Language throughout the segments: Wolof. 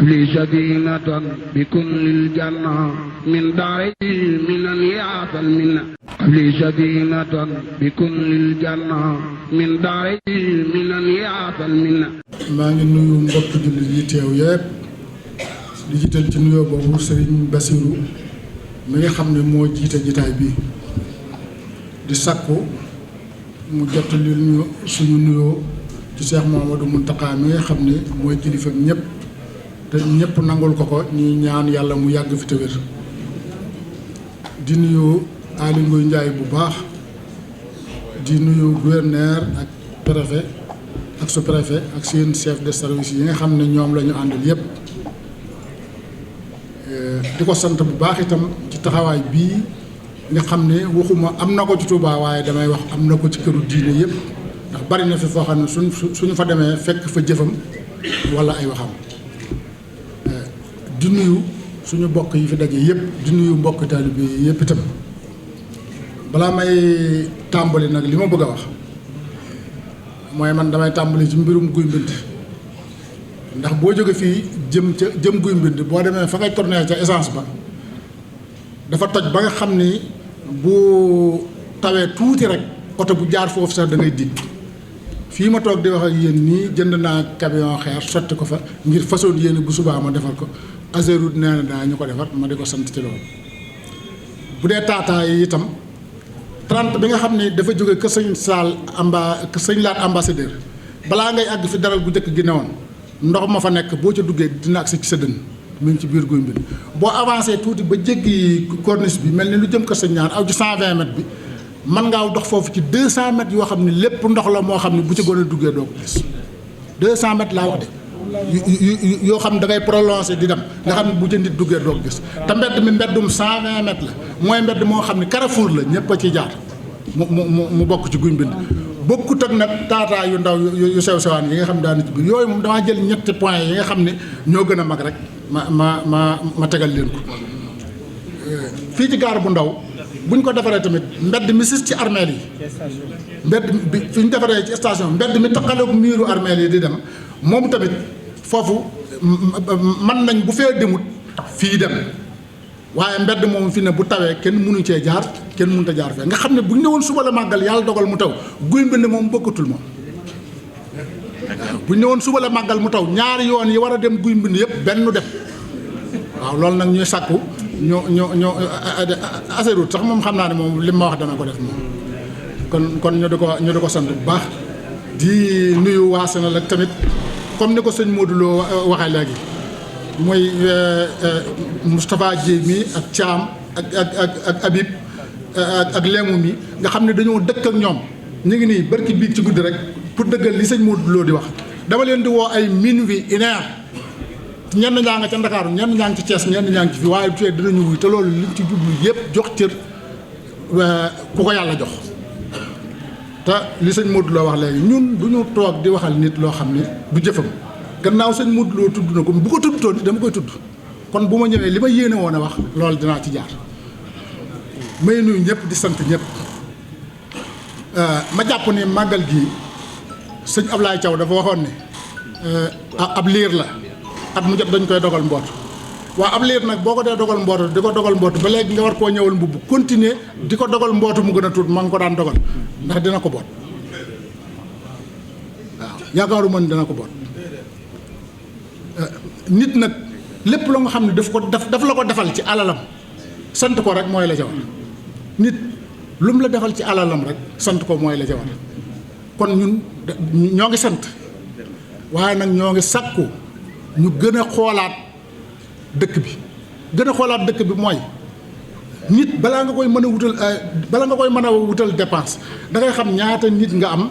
li sadinatan bi kullil janna min daari minan yaatal minna li sadinatan bi kullil janna min daari minan yaatal minna. maa ngi nuyu mbokk jullit yi teew yépp di jiital ci nuyoo boobu Serigne Bassirou mi nga xam ne moo jiite jitaay bi di sakku mu jottali ñu suñu nuyoo ci Cheikh Mouhamadou Mountakha mi nga xam ne mooy kilifa ñëpp te ñëpp nangul ko ñuy ñaan yàlla mu yàgg fi te wér di nuyu Aly Ngouille Ndiaye bu baax di nuyu gouverneur ak préfet ak sous-préfet ak seen chef de service yi nga xam ne ñoom la ñu àndal yépp di ko sant bu baax itam ci taxawaay bii nga xam ne waxuma am na ko ci Touba waaye damay wax am na ko ci këru diine yépp ndax bari na fi foo xam ne suñu fa demee fekk fa jëfam walla ay waxam di nuyu suñu mbokk yi fi daje yépp di nuyu mbokk taalibe yi yépp itam balaa may tàmbali nag li ma bëgg a wax mooy man damay tàmbali ci mbirum Guy Mbind ndax boo jóge fii jëm Guy Mbind boo demee fa ngay tourné ca essence ba dafa toj ba nga xam ni bu tawee tuuti rek oto bu jaar foofu sax da ngay dig fii ma toog di wax ak yéen nii jënd naa camion xeer sotti ko fa ngir façon yéen bu subaa ma defal ko Azerut nee na daa ñu ko defar ma di ko sant ci loolu bu dee taataa yi itam 30 bi nga xam ne dafa jóge kër sëñ sëñ Laat ambassadeur balaa ngay àgg fi daral bu njëkk gi newoon ndox ma fa nekk boo ca duggee dina agsi ci sa dënn mu ngi ci biir Guy Mbind boo avancé tuuti ba jéggi corniche bi mel ni lu jëm kër sëñ ñaar aw ci 120 mètres bi mën ngaa dox foofu ci 200 mètres yoo xam ne lépp ndox la moo xam ne bu ci gën a duggee doo ko gis 200 mètres laa wax de yoo xam ne da ngay prolongé di dem nga xam ne bu ca nit duggee doo ko gis te mbedd mi mbeddum 120 mètres la mooy mbedd moo xam ne Carrefour la ñëpp a ciy jaar mu bokk ci Guy Mbind bokkut ak nag taataa yu ndaw yu sew sewaan yi nga xam ne daana ci biir yooyu moom damaa jël ñetti points yi nga xam ne ñoo gën a mag rek ma tegal leen ko fii ci gaar bu ndaw buñ ko defaree tamit mbedd mi sis ci armeel yi mbedd bi fi ñu defaree ci station mbedd mi taxaloog miiru armeel yi di dem moom tamit foofu mën nañ bu fee demut fii dem waaye mbedd moom fi ne bu tawee kenn mënu cee jaar kenn mënut a jaar fee nga xam ne bu ñu ne woon suba la màggal yàlla dogal mu taw Guy Mbind moom bokkatul moom bu ñu ne woon suba la màggal mu taw ñaari yoon yi war a dem Guy Mbind yëpp benn dem waaw loolu nag ñuy sàkku ñoo Azerut sax moom xam naa ne moom li ma wax dana ko def moom kon ñu di ko sant bu baax di nuyu waa Sénégal tamit comme ni ko sëñ Modou Lo waxee léegi mooy Moustapha Dieye mi ak Thiam ak Habib ak Lému mi nga xam ne dañoo dëkk ak ñoom ñu ngi nii barki biig ci guddi rek pour dëggal li sëñ Modou Lo di wax dama leen di woo ay minuit 1h ñenn ñaa nga ca Ndakaaru ñenn ñaa ngi ci Thiès ñenn ñaa ngi ci fi waaye tey dinañu wuy te loolu liñ ci jublu yëpp jox cër ku ko yàlla jox te li sëñ Modou Lo wax léegi ñun du ñu toog di waxal nit loo xam ne du jëfam gannaaw sëñ Modou Lo tudd na ko bu ko tudd toon dama koy tudd kon bu ma ñëwee li ma yéene woon a wax loolu dinaa ci jaar may nuyu ñëpp di sant ñëpp ma jàpp ni màggal gii sëñ Ablaye Thiaw dafa waxoon ne ab liir la at mu jot dañ koy dogal mboot waaw ab liir nag boo ko dee dogal mbootu di ko dogal mbootu ba léegi nga war koo ñëwal mbubb continuer di ko dogal mbootu mu gën a tuut ma ngi ko daan dogal ndax dina ko boot waaw yaakaaruma ni dina ko boot nit nag lépp la nga xam ne daf la ko defal ci alalam sant ko rek mooy la ca war nit lu mu la defal ci alalam rek sant ko mooy la ca war kon ñun ñoo ngi sant waaye nag ñoo ngi sakku ñu gën a xoolaat dëkk bi mooy nit balaa nga koy mën a wutal dépense da ngay xam ñaata nit nga am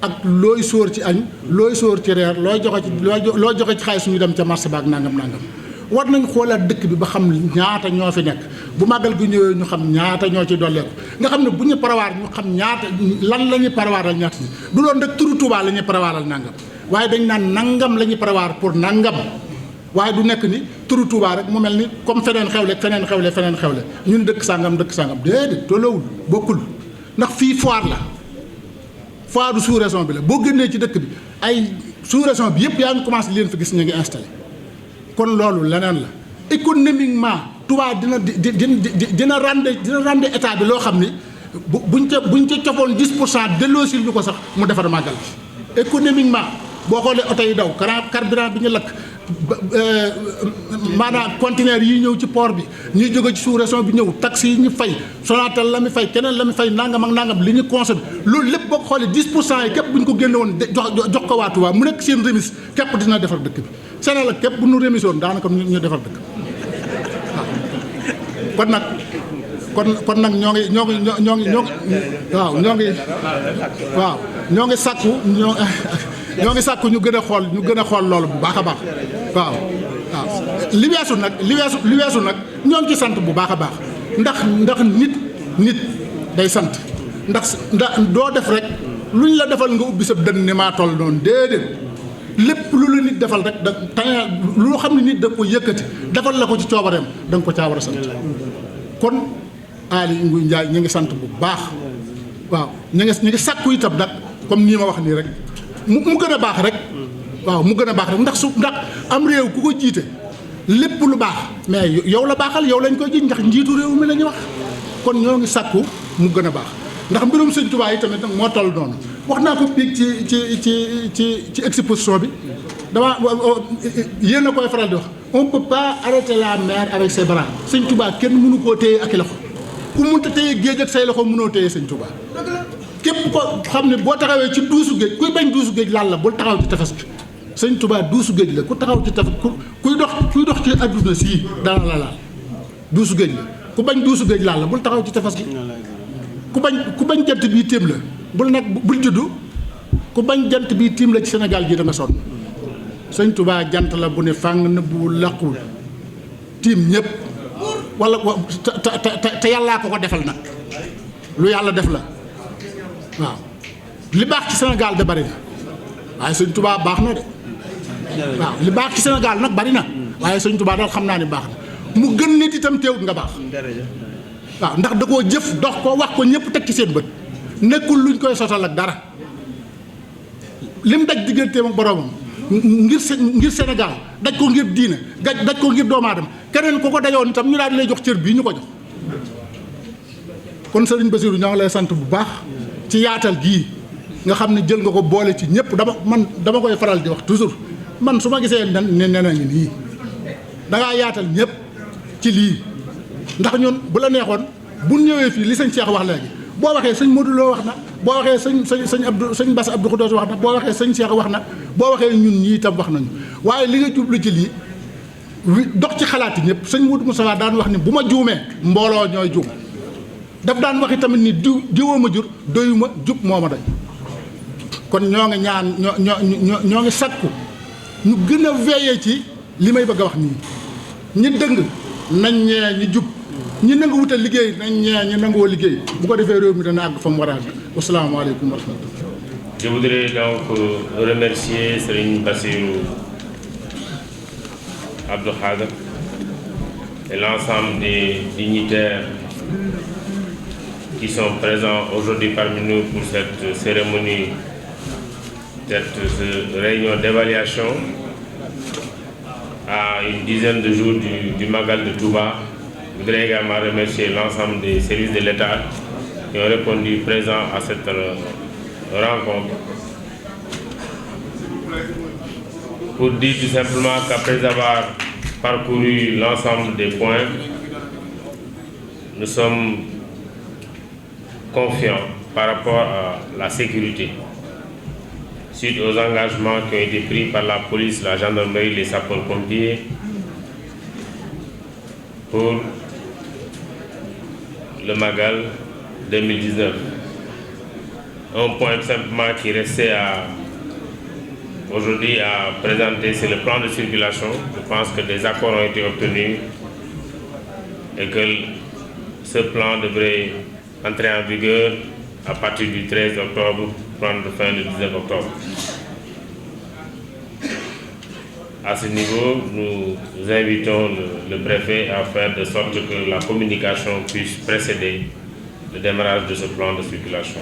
ak looy sóor ci añ looy sóor ci reer looy joxe ci xaalis ñu dem ca marché ba ak nangam war nañ xoolaat dëkk bi ba xam ñaata ñoo fi nekk bu màggal gi ñëwee ñu xam ñaata ñoo ci dolleeku nga xam ne bu ñu parawaar ñu xam ñaata lan la ñuy parawaaral ñaata ni du doon rek turu Tuubaa la ñuy parawaaral nangam waaye dañ naan nangam la ñuy parawaar pour nangam waaye du nekk ni turu Tuubaa rek mu mel ni comme feneen xewle ñun dëkk sàngam déedéet tolloowul bokkul ndax fii foire la foire du sous-région bi la boo génnee ci dëkk bi ay sous-région bi yëpp yaa ngi commencé leen fi gis ñu ngi installé kon loolu leneen la économiquement Touba dina rendre état bi loo xam ni buñ ca cofoon 10% delloosil ñu ko sax mu defar màggal bi économiquement boo xoolee oto yi daw carburant bi ñu lakk maanaam conteneur yi ñëw ci port bi ñuy jóge ci sous-région bi ñëw taxi yi ñu fay Sonatel la mi fay keneen la mi fay nangam ak nangam li ñu consommé loolu lépp boo ko xoolee 10% yi képp bu ñu ko génne woon jox ko waa Touba mu nekk seen remise képp dina defar dëkk bi Sénégal képp bu ñu remise woon daanaka ñu defar dëkk waaw kon nag ñoo ngi sàkku ñu gën a xool loolu bu baax a baax waaw li weesu nag ñoo ngi ci sant bu baax a baax ndax nit day sant ndax doo def rek lu ñu la defal nga ubbi sa dënn ni maa toll noonu déedéet lépp lu la nit defal rek lu xam ne nit da ko yëkkati defal la ko ci coobareem da nga ko caa war a sant kon Aly Ngouille Ndiaye ñu ngi sant bu baax waaw ñu ngi sàkku itam nag comme nii ma wax nii rek mu gën a baax rek waaw mu gën a baax rek ndax am réew ku ko jiite lépp lu baax mais yow la baaxal yow lañ koy ji ndax njiitu réew mi la ñuy wax kon ñoo ngi sàkku mu gën a baax ndax mbirum Sëñ Tuubaa yi tamit nag moo toll noonu wax naa ko biig ci exposition bi dama yéen a koy faral di wax on peut pas arrêter la mer avec ses bras Sëñ Tuubaa kenn mënu koo téye ak i loxo ku mënta téye géej ak say loxo mënoo téye Sëñ Tuubaa képp ko xam ne boo taxawee ci duusu géej kuy bañ duusu géej laal la bul taxaw ci tefes gi Sëñ Tuubaa duusu géej la ku taxaw ci tefes kuy dox ci adduna sii dana la laal duusu géej la ku bañ duusu géej laal la bul taxaw ci tefes gi ku bañ jant bii tiim la bul juddu ku bañ jant bii tiim la ci Sénégal gi da nga sonn Sëñ Tuubaa jant la bu ne fàng na bu laqul tiim ñëpp wala te yàllaa ko defal nag lu yàlla def la waaw li baax ci Sénégal de bari na waaye Sëñ Tuubaa baax na de waaw li baax ci Sénégal nag bari na waaye Sëñ Tuubaa daal xam naa ni baax na mu gën nit itam teewut nga baax waaw ndax da koo jëf dox ko wax ko ñëpp teg ci seen bët nekkul luñ koy sotal ak dara lim daj digganteem ak boroomam ngir Sénégal daj ko ngir diine daj ko ngir doomu aadama keneen ku ko dajoon itam ñu daal di lay jox cër bii ñu ko jox kon Sëriñ Bassirou ñoo ngi lay sant bu baax ci yaatal gii nga xam ne jël nga ko boole ci ñëpp dama koy faral di wax toujours man su ma gisee ne na ngi nii dangaa yaatal ñëpp ci lii ndax ñun bu la neexoon bu ñëwee fii li sëñ Cheikh wax léegi boo waxee sëñ Modou Lo wax na boo waxee sëñ Bass Abdou Khoudoss wax na boo waxee sëñ Cheikh wax na boo waxee ñun ñii itam wax nañu waaye li nga jublu ci lii dox ci xalaati ñëpp sëñ Modou Moustapha daan wax ni bu ma juumee mbooloo ñooy juum daf daan waxi tamit ni diwoo ma jur doyuma jub moo ma doy kon ñoo ngi ñaan ñoo ngi sakku ñu gën a veiller ci li may bëgg a wax nii ñi dëng nañ ñee ñi jub ñi nangu wutal liggéey nañ ñee ñi nangoo liggéey bu ko defee réew mi dana àgg fa mu war a àgg wasalaamaaleykum wa rahmatullah. Je voudrais donc remercier Serigne Bassirou Abdou Khadre et l'ensemble des dignitaires qui sont présents aujourd'hui parmi nous pour cette cérémonie, cette réunion d'évaluation à une dizaine de jours du Magal de Touba. Je voudrais également remercier l'ensemble des services de l'État qui ont répondu présents à cette rencontre. Pour dire tout simplement qu'après avoir parcouru l'ensemble des points, nous sommes confiants par rapport à la sécurité, suite aux engagements qui ont été pris par la police, la gendarmerie, les sapeurs-pompiers pour le Magal 2019. Un point simplement qui restait aujourd'hui à présenter, c'est le plan de circulation. Je pense que des accords ont été obtenus et que ce plan devrait entrer en vigueur à partir du 13 octobre, prendre fin le 19 octobre. À ce niveau, nous invitons le préfet à faire de sorte que la communication puisse précéder le démarrage de ce plan de circulation.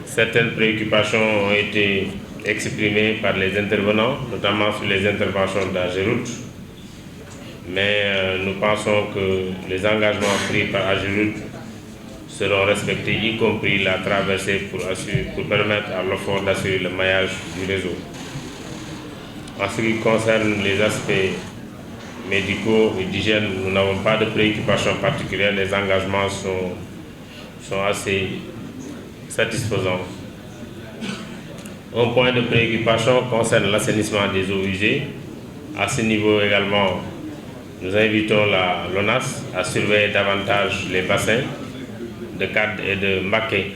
Certaines préoccupations ont été exprimées par les intervenants, notamment sur les interventions d'Ageroute. Mais nous pensons que les engagements pris par Ageroute seront respectés, y compris la traversée pour permettre à l'OFOR d'assurer le maillage du réseau. En ce qui concerne les aspects médicaux et d'hygiène, nous n'avons pas de préoccupations particulières. Les engagements sont assez satisfaisants. Un point de préoccupation concerne l'assainissement des eaux usées. À ce niveau également, nous invitons l'ONAS à surveiller davantage les bassins de Cad et de Mbacké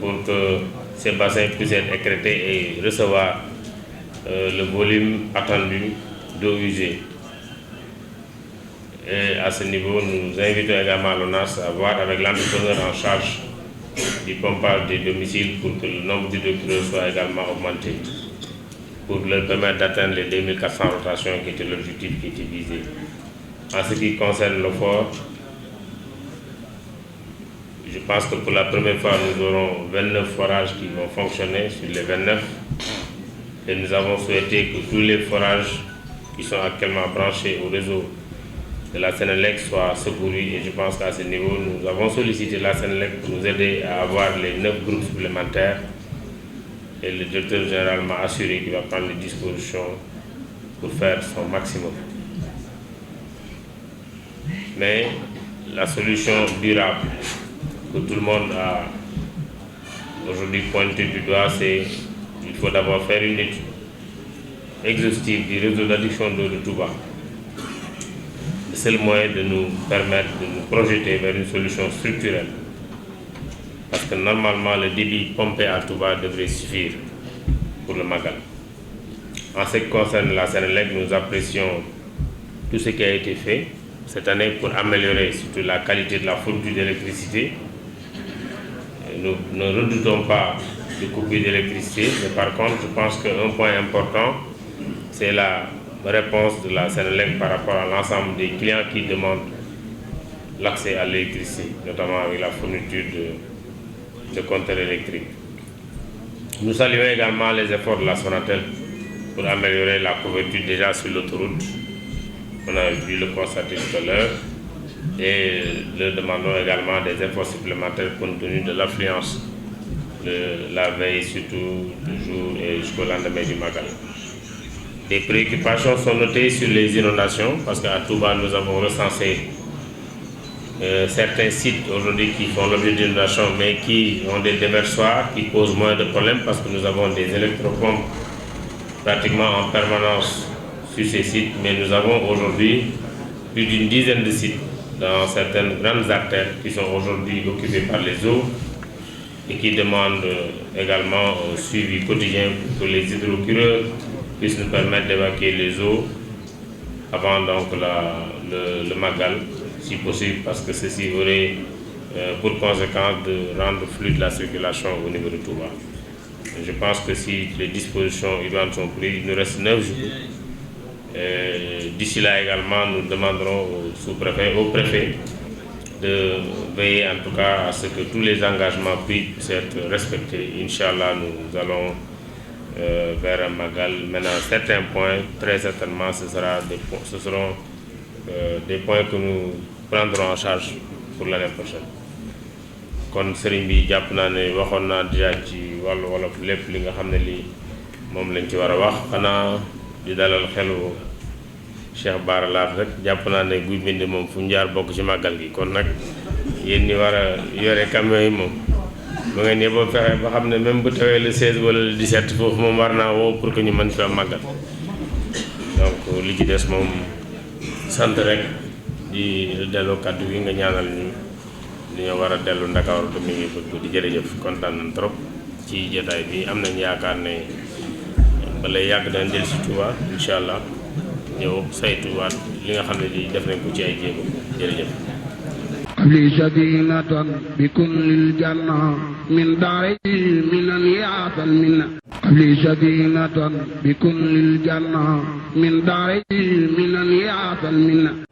pour que ces bassins puissent être écrêtés et recevoir le volume attendu d'eau usée. Et à ce niveau, nous invitons également l'ONAS à voir avec l'entrepreneur en charge du pompage des domiciles pour que le nombre d'hydrocureurs soit également augmenté, pour leur permettre d'atteindre les 2400 rotations qui était l'objectif qui était visé. En ce qui concerne l'OFOR, je pense que pour la première fois, nous aurons 29 forages qui vont fonctionner sur les 29. Et nous avons souhaité que tous les forages qui sont actuellement branchés au réseau de la Sénélec soient secourus. Et je pense qu'à ce niveau, nous avons sollicité la Sénélec pour nous aider à avoir les 9 groupes supplémentaires. Et le directeur général m'a assuré qu'il va prendre les dispositions pour faire son maximum. Mais la solution durable que tout le monde a aujourd'hui pointé du doigt, c'est qu'il faut d'abord faire une étude exhaustive du réseau d'adduction d'eau de Touba. C'est le moyen de nous permettre de nous projeter vers une solution structurelle. Parce que normalement, le débit pompé à Touba devrait suffire pour le Magal. En ce qui concerne la Sénélec, nous apprécions tout ce qui a été fait cette année pour améliorer surtout la qualité de la fourniture d'électricité. Nous ne redoutons pas de coupure d'électricité, mais par contre, je pense qu'un point important, c'est la réponse de la Sénélec par rapport à l'ensemble des clients qui demandent l'accès à l'électricité, notamment avec la fourniture de compteurs électriques. Nous saluons également les efforts de la Sonatel pour améliorer la couverture déjà sur l'autoroute. On a dû le constater tout à l'heure. Et leur demandons également des efforts supplémentaires compte tenu de l'affluence de la veille, surtout du jour et jusqu'au lendemain du Magal. Des préoccupations sont notées sur les inondations parce qu'à Touba, nous avons recensé certains sites aujourd'hui qui font l'objet d'inondations mais qui ont des déversoirs qui posent moins de problèmes parce que nous avons des électropompes pratiquement en permanence sur ces sites, mais nous avons aujourd'hui plus d'une dizaine de sites dans certaines grandes artères qui sont aujourd'hui occupées par les eaux et qui demandent également un suivi quotidien pour que les hydrocureurs puissent nous permettre d'évacuer les eaux avant donc le Magal, si possible, parce que ceci aurait pour conséquence de rendre fluide la circulation au niveau de Touba. Je pense que si les dispositions idoines sont prises, il nous reste 9 jours. D'ici là également, nous demanderons au sous-préfet, au préfet de veiller en tout cas à ce que tous les engagements pris puissent être respectés. Inch'Allah, nous allons vers un Magal. Maintenant, certains points, très certainement, ce seront des points que nous prendrons en charge pour l'année prochaine. Kon sëriñ bi jàpp naa ne waxoon naa déjà ci wàllu wolof lépp li nga xam ne lii moom lañ ci war a wax xanaa di dalal xelu Cheikh Bara Laat rek jàpp naa ne Guy Mbind moom fu njaar bokk ci màggal gi kon nag yéen ñi war a yore camion yi moom ba ngeen yeboo fexe ba xam ne même bu tawee le 16 wala le 17 foofu moom war naa woo pour que ñu mën fi am màggal donc li ci des moom sant rek di delloo kàddu gi nga ñaanal ñu li ñu war a dellu Ndakaaru te mi ngi bëgg di jërëjëf kontaan nañ trop ci jotaay bi am nañ yaakaar ne balay yàgg dañ del si Touba incha allah ñëw saytuwaat li nga xam ne di def nañ ko ci ay jéego jërëjëf. li sadinatan bi kullil janna min daari minan yaatal minna li sadinatan bi kullil janna min daari minan yaatal minna